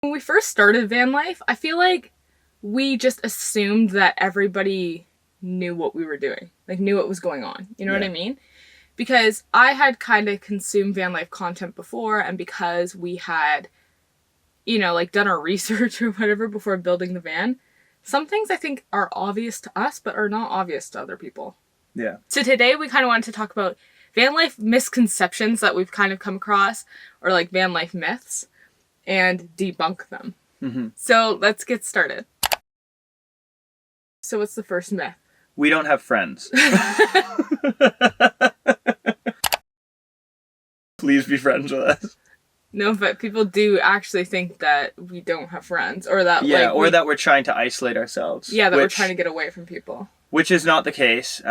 When we first started van life, I feel like we just assumed that everybody knew what we were doing, like knew what was going on. You know what I mean? Because I had kind of consumed van life content before, and because we had, you know, like done our research or whatever before building the van, some things I think are obvious to us, but are not obvious to other people. Yeah. So today we kind of wanted to talk about van life misconceptions that we've kind of come across, or like van life myths, and debunk them. Mm-hmm. So let's get started. So what's the first myth? We don't have friends. Please be friends with us. No, but people do actually think that we don't have friends, or that that we're trying to isolate ourselves. Yeah, that we're trying to get away from people. Which is not the case.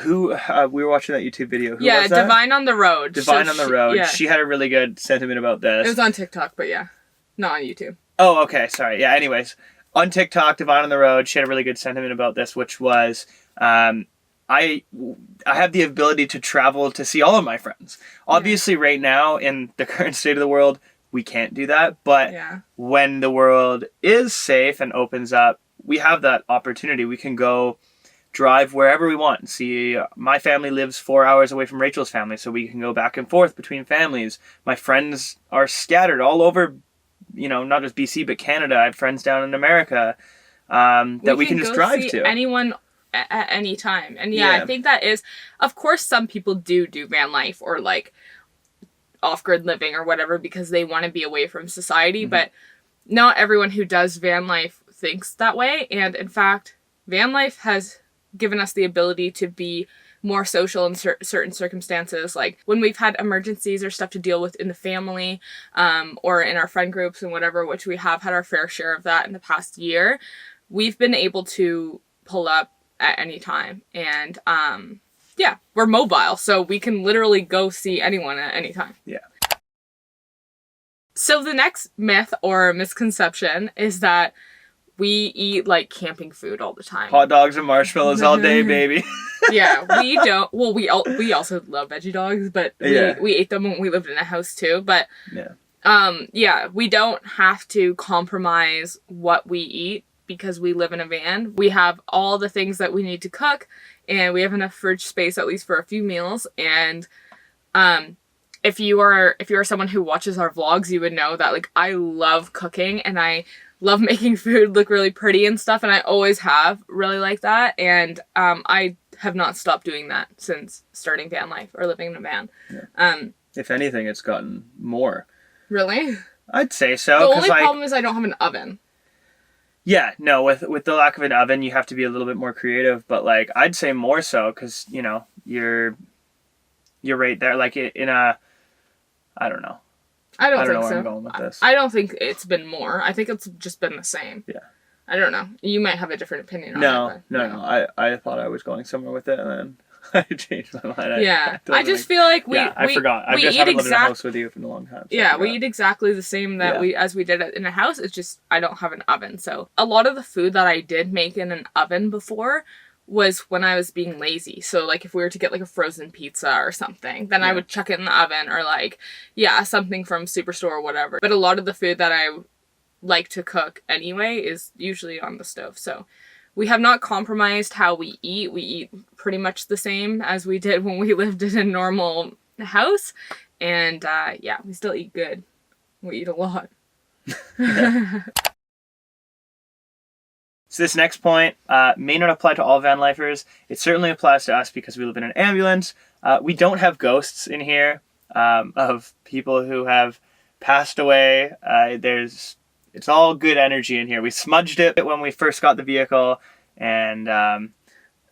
We were watching that YouTube video. Who was that? Divine on the Road. Divine on the Road. Yeah. She had a really good sentiment about this. It was on TikTok, but yeah, not on YouTube. Oh, okay. Sorry. Yeah. Anyways, on TikTok, Divine on the Road, she had a really good sentiment about this, which was, I have the ability to travel to see all of my friends. Obviously, right now, in the current state of the world, we can't do that. But when the world is safe and opens up, we have that opportunity. We can go drive wherever we want. See, my family lives 4 hours away from Rachel's family, so we can go back and forth between families. My friends are scattered all over, you know, not just BC, but Canada. I have friends down in America that we can just drive to. Anyone at any time. And I think that is, of course, some people do van life or like off-grid living or whatever because they want to be away from society, but not everyone who does van life thinks that way. And in fact, van life has given us the ability to be more social in certain circumstances, like when we've had emergencies or stuff to deal with in the family, or in our friend groups and whatever, which we have had our fair share of that in the past year. We've been able to pull up at any time, and we're mobile, so we can literally go see anyone at any time. Yeah. So the next myth or misconception is that we eat like camping food all the time. Hot dogs and marshmallows all day, baby. Yeah, we don't. Well, we also love veggie dogs, but we ate them when we lived in a house too. But we don't have to compromise what we eat because we live in a van. We have all the things that we need to cook, and we have enough fridge space at least for a few meals. And if you are someone who watches our vlogs, you would know that like I love cooking and I love making food look really pretty and stuff, and I always have really liked that, and I have not stopped doing that since starting van life or living in a van. If anything, it's gotten more. Really? I'd say so. The only problem is I don't have an oven. Yeah, no, with the lack of an oven, you have to be a little bit more creative, but like I'd say more so because, you know, you're right there, like in a, I don't know. I don't think know so. Where I'm going with this. I don't think it's been more. I think it's just been the same. Yeah. I don't know. You might have a different opinion on it. No. I thought I was going somewhere with it, and then I changed my mind. I just feel like I forgot. I just haven't lived in a house with you for a long time. So we eat exactly the same as we did in a house. It's just I don't have an oven. So a lot of the food that I did make in an oven before was when I was being lazy. So like if we were to get like a frozen pizza or something, then I would chuck it in the oven, or like something from Superstore or whatever. But a lot of the food that I like to cook anyway is usually on the stove. So we have not compromised how we eat. We eat pretty much the same as we did when we lived in a normal house. And we still eat good. We eat a lot. So this next point may not apply to all van lifers. It certainly applies to us because we live in an ambulance. We don't have ghosts in here of people who have passed away. It's all good energy in here. We smudged it when we first got the vehicle, and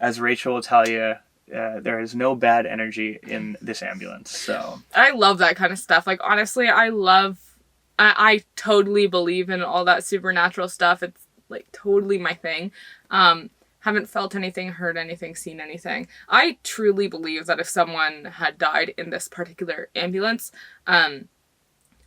as Rachel will tell you, there is no bad energy in this ambulance. So I love that kind of stuff. Like honestly, I totally believe in all that supernatural stuff. It's like totally my thing. Haven't felt anything, heard anything, seen anything. I truly believe that if someone had died in this particular ambulance,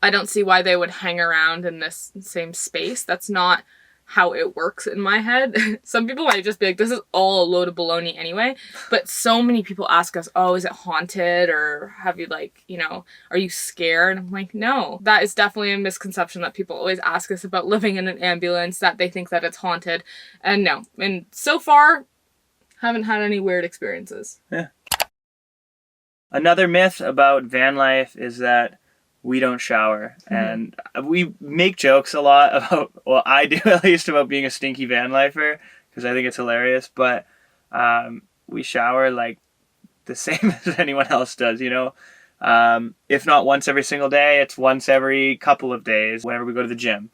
I don't see why they would hang around in this same space. That's not how it works in my head. Some people might just be like, this is all a load of baloney anyway. But so many people ask us, oh, is it haunted? Or have you like, you know, are you scared? And I'm like, no. That is definitely a misconception that people always ask us about living in an ambulance, that they think that it's haunted. And no. And so far, haven't had any weird experiences. Yeah. Another myth about van life is that we don't shower. And we make jokes a lot about, well, I do at least, about being a stinky van lifer because I think it's hilarious. But we shower like the same as anyone else does, you know. If not once every single day, it's once every couple of days whenever we go to the gym.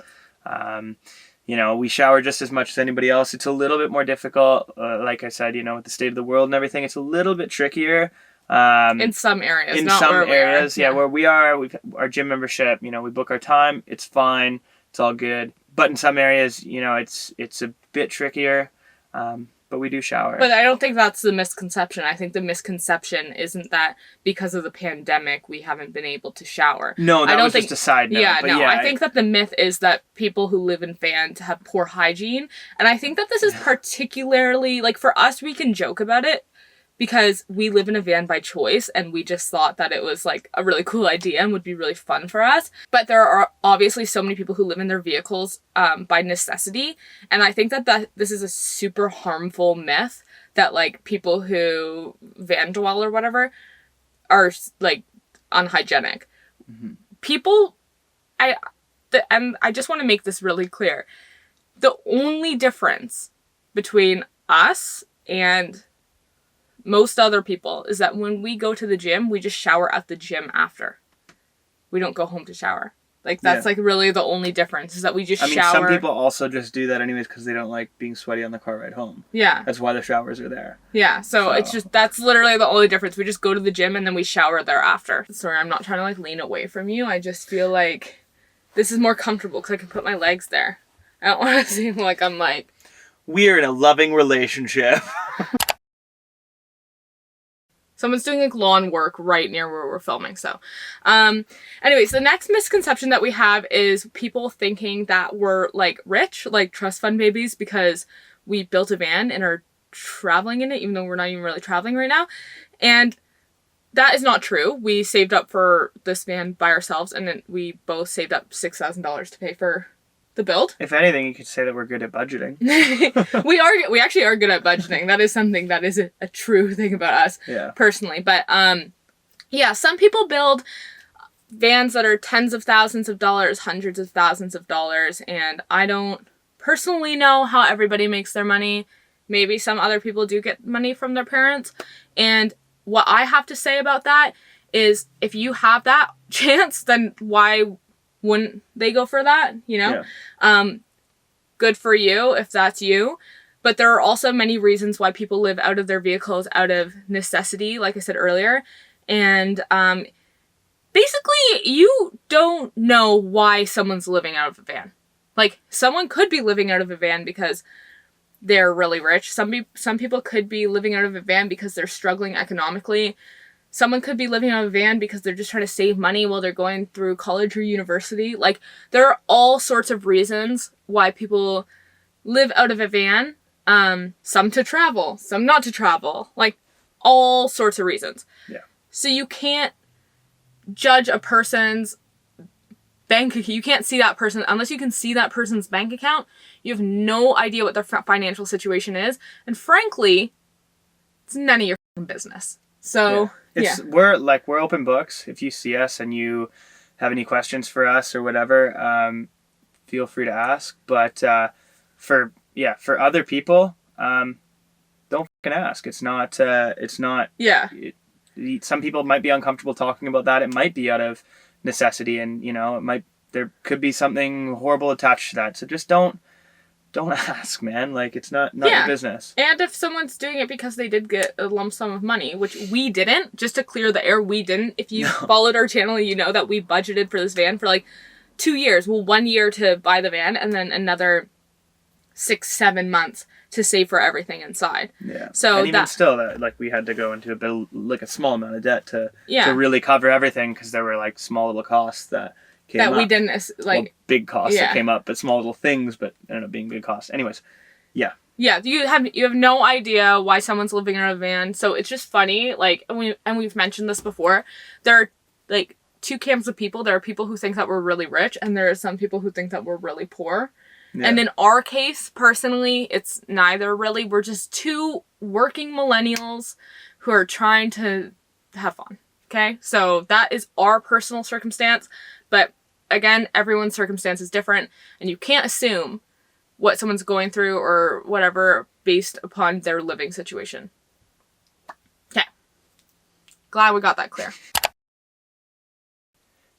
You know, we shower just as much as anybody else. It's a little bit more difficult. Like I said, you know, with the state of the world and everything, it's a little bit trickier. In some areas. In not some where areas, we are. yeah, where we are, we've our gym membership, you know, we book our time, it's fine, it's all good. But in some areas, you know, it's a bit trickier, but we do shower. But I don't think that's the misconception. I think the misconception isn't that because of the pandemic we haven't been able to shower. No, that was just a side note. Yeah, but no, yeah, I think that the myth is that people who live in vans have poor hygiene. And I think that this is particularly, like, for us, we can joke about it because we live in a van by choice and we just thought that it was like a really cool idea and would be really fun for us. But there are obviously so many people who live in their vehicles by necessity. And I think that this is a super harmful myth that like people who van dwell or whatever are like unhygienic. People, and I just want to make this really clear. The only difference between us and most other people is that when we go to the gym, we just shower at the gym after. We don't go home to shower. Like, that's like really the only difference is that we just shower. Some people also just do that anyways because they don't like being sweaty on the car ride home. Yeah. That's why the showers are there. Yeah, so it's just, that's literally the only difference. We just go to the gym and then we shower thereafter. Sorry, I'm not trying to like lean away from you. I just feel like this is more comfortable because I can put my legs there. I don't want to seem like I'm like... We're in a loving relationship. Someone's doing like lawn work right near where we're filming. So anyways, the next misconception that we have is people thinking that we're like rich, like trust fund babies, because we built a van and are traveling in it, even though we're not even really traveling right now. And that is not true. We saved up for this van by ourselves, and then we both saved up $6,000 to pay for the build. If anything, you could say that we're good at budgeting. We actually are good at budgeting. That is something that is a true thing about us, personally. But yeah, some people build vans that are tens of thousands of dollars, hundreds of thousands of dollars, and I don't personally know how everybody makes their money. Maybe some other people do get money from their parents. And what I have to say about that is if you have that chance, then why wouldn't they go for that, you know? Yeah. Good for you if that's you. But there are also many reasons why people live out of their vehicles out of necessity, like I said earlier. And basically, you don't know why someone's living out of a van. Like, someone could be living out of a van because they're really rich. Some people could be living out of a van because they're struggling economically. Someone could be living out of a van because they're just trying to save money while they're going through college or university. Like, there are all sorts of reasons why people live out of a van. Some to travel, some not to travel. Like, all sorts of reasons. Yeah. So you can't judge a person's bank account. You can't see that person unless you can see that person's bank account. You have no idea what their financial situation is. And frankly, it's none of your business. So... Yeah. We're open books. If you see us and you have any questions for us or whatever, feel free to ask. But for other people, don't fucking ask. It's not. Yeah. Some people might be uncomfortable talking about that. It might be out of necessity, and there could be something horrible attached to that. So just don't ask, man. Like, it's not your business. And if someone's doing it because they did get a lump sum of money, which we didn't, just to clear the air, we didn't. If you followed our channel, you know that we budgeted for this van for like 2 years. Well, 1 year to buy the van and then another 6-7 months to save for everything inside. Yeah. So and even still, that we had to go into a small amount of debt to really cover everything because there were like small little costs that came that up. we didn't like. Well, big costs that came up, but small little things, but ended up being big costs. Anyways, yeah. Yeah, you have no idea why someone's living in a van. So it's just funny. Like, and we've mentioned this before. There are like two camps of people. There are people who think that we're really rich, and there are some people who think that we're really poor. Yeah. And in our case, personally, it's neither really. We're just two working millennials who are trying to have fun. Okay? So that is our personal circumstance. But again, everyone's circumstance is different, and you can't assume what someone's going through or whatever based upon their living situation. Okay. Glad we got that clear.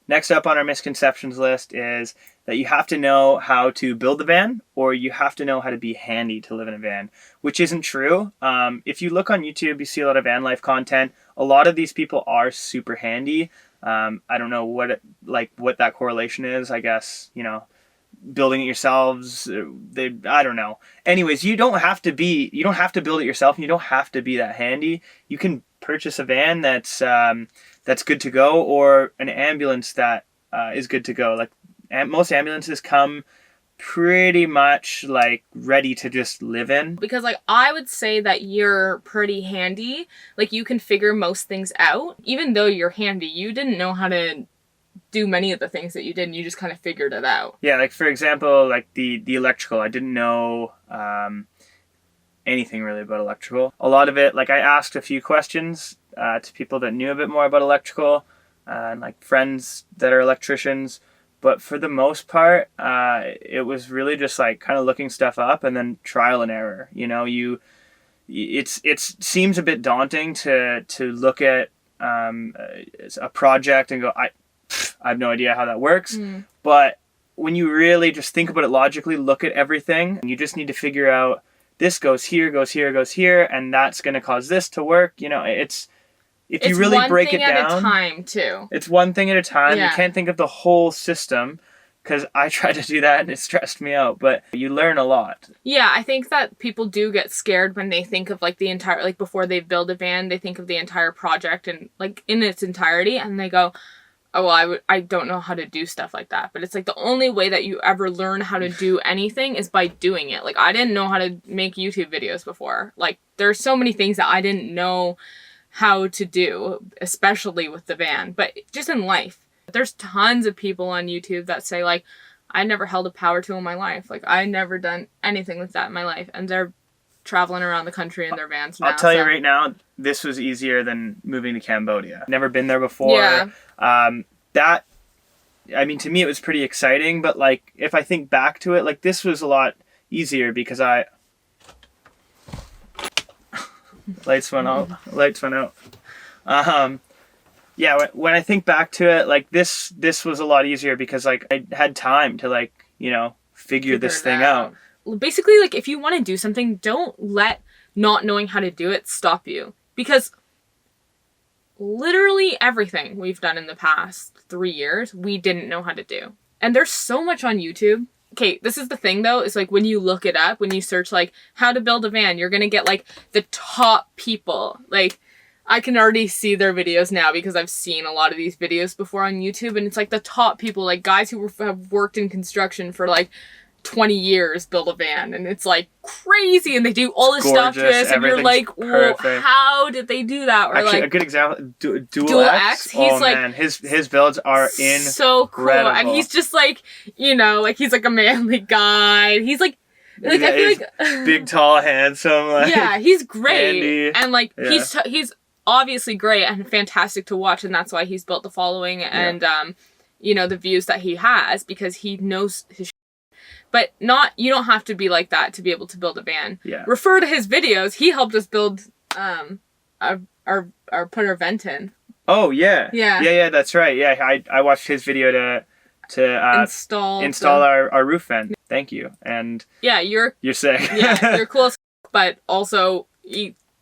Next up on our misconceptions list is that you have to know how to build the van, or you have to know how to be handy to live in a van, which isn't true. If you look on YouTube, you see a lot of van life content. A lot of these people are super handy. I don't know what that correlation is. I guess, building it yourselves, I don't know. Anyways, you don't have to build it yourself, and you don't have to be that handy. You can purchase a van that's good to go, or an ambulance that is good to go. Like, most ambulances come pretty much like ready to just live in. Because like, I would say that you're pretty handy. Like, you can figure most things out. Even though you're handy, you didn't know how to do many of the things that you did, and you just kind of figured it out. Yeah, like for example, like the electrical, I didn't know anything really about electrical. A lot of it, like, I asked a few questions to people that knew a bit more about electrical, and like friends that are electricians, but for the most part, it was really just like kind of looking stuff up and then trial and error. It seems a bit daunting to look at a project and go, I have no idea how that works. But when you really just think about it logically, look at everything, you just need to figure out, this goes here, goes here, goes here, and that's going to cause this to work. If you really break it down, it's one thing at a time too. It's one thing at a time. Yeah. You can't think of the whole system, because I tried to do that and it stressed me out, but you learn a lot. Yeah, I think that people do get scared when they think of like the entire, like before they build a van, they think of the entire project and like in its entirety, and they go, oh, well, I don't know how to do stuff like that. But it's like the only way that you ever learn how to do anything is by doing it. Like, I didn't know how to make YouTube videos before. Like, there's so many things that I didn't know how to do, especially with the van, but just in life. There's tons of people on YouTube that say, like, I never held a power tool in my life. Like, I never done anything like that in my life. And they're traveling around the country in their vans now. I'll tell you right now, this was easier than moving to Cambodia. Never been there before. Yeah. To me, it was pretty exciting, but like, if I think back to it, like, this was a lot easier because lights went out. When I think back to it, like, this was a lot easier because like I had time to like, figure this thing out. Basically, like, if you want to do something, don't let not knowing how to do it stop you, because literally everything we've done in the past 3 years, we didn't know how to do. And there's so much on YouTube. Okay, this is the thing though, is like, when you look it up, when you search like how to build a van, you're gonna get like the top people. Like, I can already see their videos now because I've seen a lot of these videos before on YouTube, and it's like the top people, like guys who have worked in construction for like 20 years build a van, and it's like crazy, and they do all this stuff to us, and you're like, whoa, how did they do that? Or actually, like, a good example, Dual X. He's like, man, his builds are so cool, and he's just like, like, he's like a manly guy. He's like I feel like big, tall, handsome. Like, yeah, he's great, handy. And like, yeah. He's obviously great and fantastic to watch, and that's why he's built the following and the views that he has, because he knows his. But you don't have to be like that to be able to build a van. Yeah. Refer to his videos. He helped us build our put our vent in. Oh yeah. Yeah, that's right. Yeah, I watched his video to install our roof vent. Thank you. And yeah, you're sick. Yeah, you're cool, but also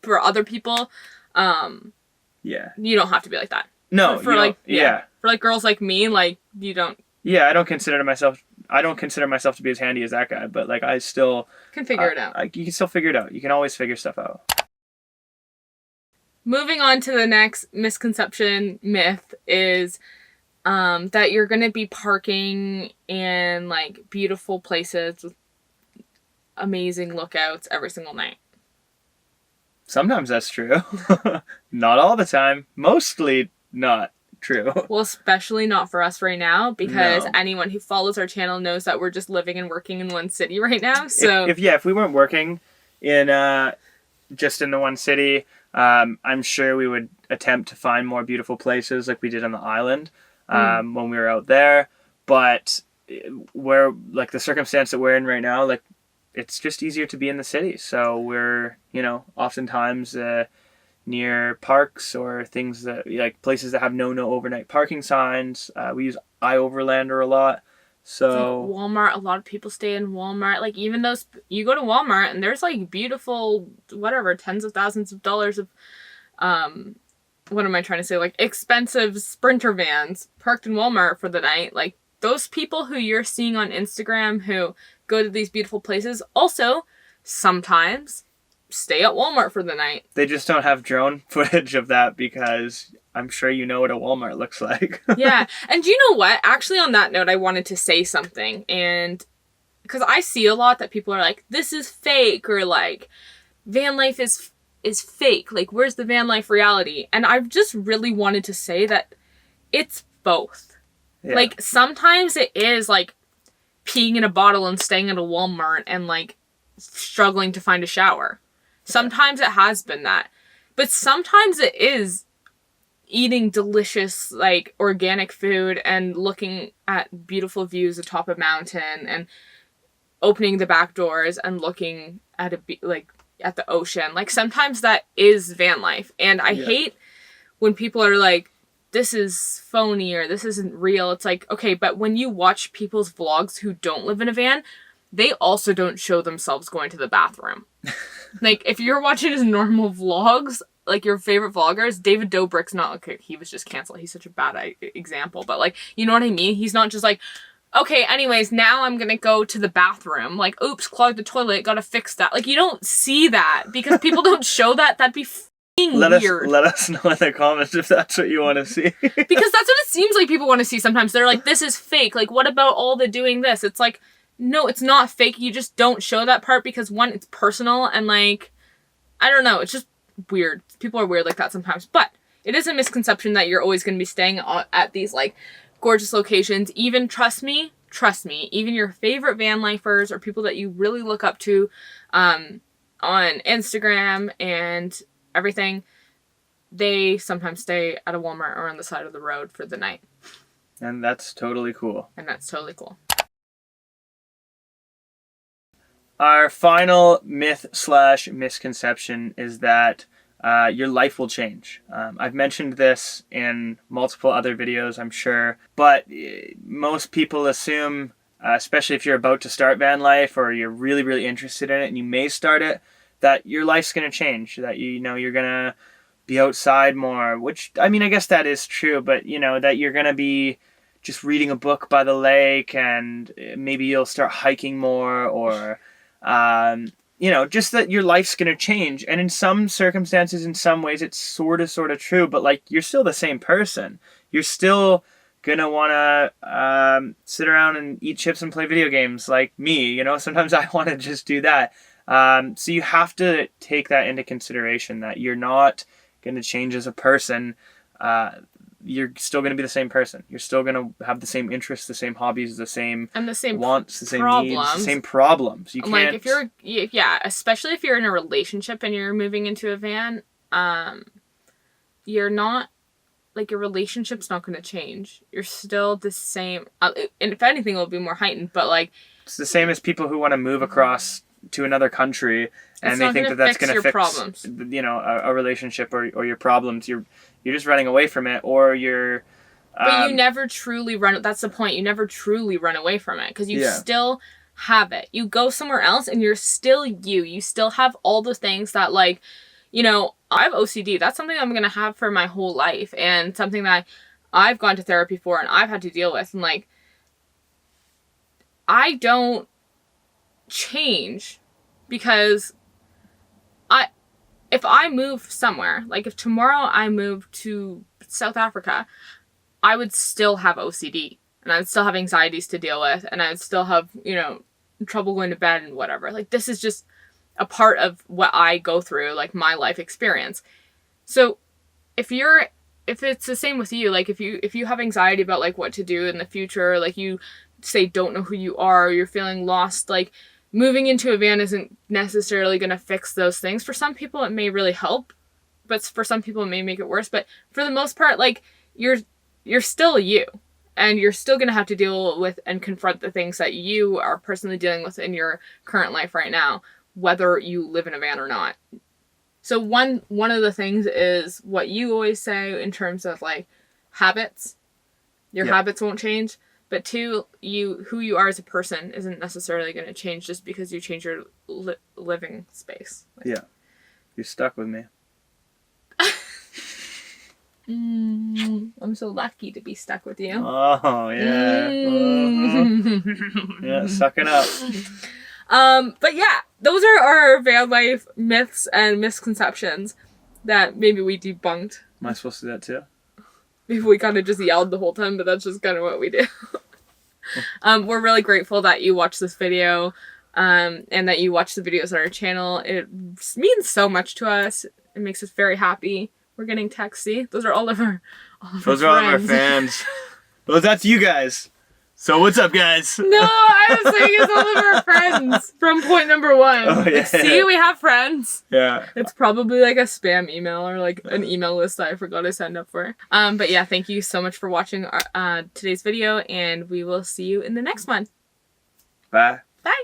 for other people, you don't have to be like that. No, for like girls like me, like, you don't. Yeah, I don't consider myself to be as handy as that guy, but like, I still can figure it out. You can still figure it out. You can always figure stuff out. Moving on to the next misconception myth is that you're going to be parking in like beautiful places with amazing lookouts every single night. Sometimes that's true. Not all the time. Mostly not true. Well, especially not for us right now, because anyone who follows our channel knows that we're just living and working in one city right now. So if we weren't working in just in the one city, I'm sure we would attempt to find more beautiful places like we did on the island when we were out there. But where, like, the circumstance that we're in right now, like, it's just easier to be in the city. So we're, oftentimes near parks or things that, like, places that have no overnight parking signs. We use iOverlander a lot. So like Walmart, a lot of people stay in Walmart. Like, even those, you go to Walmart and there's like beautiful, whatever, tens of thousands of dollars of, what am I trying to say? Like, expensive Sprinter vans parked in Walmart for the night. Like, those people who you're seeing on Instagram who go to these beautiful places also sometimes stay at Walmart for the night. They just don't have drone footage of that because I'm sure you know what a Walmart looks like. Yeah. And you know what? Actually, on that note, I wanted to say something. And because I see a lot that people are like, this is fake, or like, van life is fake. Like, where's the van life reality? And I've just really wanted to say that it's both. Yeah. Like, sometimes it is like peeing in a bottle and staying at a Walmart and like struggling to find a shower. Sometimes it has been that. But sometimes it is eating delicious, like, organic food and looking at beautiful views atop a mountain and opening the back doors and looking at at the ocean. Like, sometimes that is van life. And I hate when people are like, this is phony or this isn't real. It's like, okay, but when you watch people's vlogs who don't live in a van, they also don't show themselves going to the bathroom. Like, if you're watching his normal vlogs, like your favorite vloggers, David Dobrik's not, okay, he was just canceled. He's such a bad example. But, like, you know what I mean? He's not just like, okay, anyways, now I'm gonna go to the bathroom. Like, oops, clogged the toilet, gotta fix that. Like, you don't see that because people don't show that. That'd be weird. Let us know in the comments if that's what you want to see. Because that's what it seems like people want to see sometimes. They're like, this is fake. Like, what about all the doing this? It's like, no, it's not fake. You just don't show that part because, one, it's personal, and, like, I don't know. It's just weird. People are weird like that sometimes. But it is a misconception that you're always going to be staying at these, like, gorgeous locations. Even, trust me, even your favorite van lifers or people that you really look up to on Instagram and everything, they sometimes stay at a Walmart or on the side of the road for the night. And that's totally cool. Our final myth/misconception is that your life will change. I've mentioned this in multiple other videos, I'm sure, but most people assume, especially if you're about to start van life or you're really, really interested in it and you may start it, that your life's going to change, that you're going to be outside more, which, I mean, I guess that is true, but, that you're going to be just reading a book by the lake and maybe you'll start hiking more, or just that your life's going to change. And in some circumstances, in some ways, it's sort of true, but, like, you're still the same person. You're still going to want to sit around and eat chips and play video games like me. Sometimes I want to just do that. So you have to take that into consideration, that you're not going to change as a person. You're still going to be the same person. You're still going to have the same interests, the same hobbies, the same wants, the same needs, the same problems. You can't... Like, especially if you're in a relationship and you're moving into a van, you're not, like, your relationship's not going to change. You're still the same. And if anything, it'll be more heightened, but, like... It's the same as people who want to move across to another country and they think that's going to fix problems. A relationship or your problems. You're just running away from it, or you're... But you never truly run... That's the point. You never truly run away from it because you still have it. You go somewhere else and you're still you. You still have all the things that, like, I have OCD. That's something I'm going to have for my whole life, and something that I've gone to therapy for and I've had to deal with. And, like, I don't change because if I move somewhere, like if tomorrow I move to South Africa, I would still have OCD, and I would still have anxieties to deal with, and I would still have, you know, trouble going to bed and whatever. Like, this is just a part of what I go through, like, my life experience. So if it's the same with you, like, if you have anxiety about, like, what to do in the future, like, you say don't know who you are, you're feeling lost, like, moving into a van isn't necessarily going to fix those things. For some people, it may really help, but for some people, it may make it worse. But for the most part, like, you're still you, and you're still going to have to deal with and confront the things that you are personally dealing with in your current life right now, whether you live in a van or not. So one of the things is what you always say in terms of, like, habits. Your habits won't change. But two, who you are as a person isn't necessarily going to change just because you change your living space. Like, yeah. You're stuck with me. I'm so lucky to be stuck with you. Oh, yeah. Yeah, sucking up. But yeah, those are our van life myths and misconceptions that maybe we debunked. Am I supposed to do that too? Maybe we kind of just yelled the whole time, but that's just kind of what we do. We're really grateful that you watched this video, and that you watch the videos on our channel. It means so much to us. It makes us very happy. We're getting texts. See? Those are all of our Those are all of our fans. Well, that's you guys. So what's up, guys? No, I was saying it's all of our friends from point number 1. Oh, yeah. Like, see, we have friends. Yeah. It's probably like a spam email or like an email list that I forgot to sign up for. But yeah, thank you so much for watching our, today's video, and we will see you in the next one. Bye. Bye.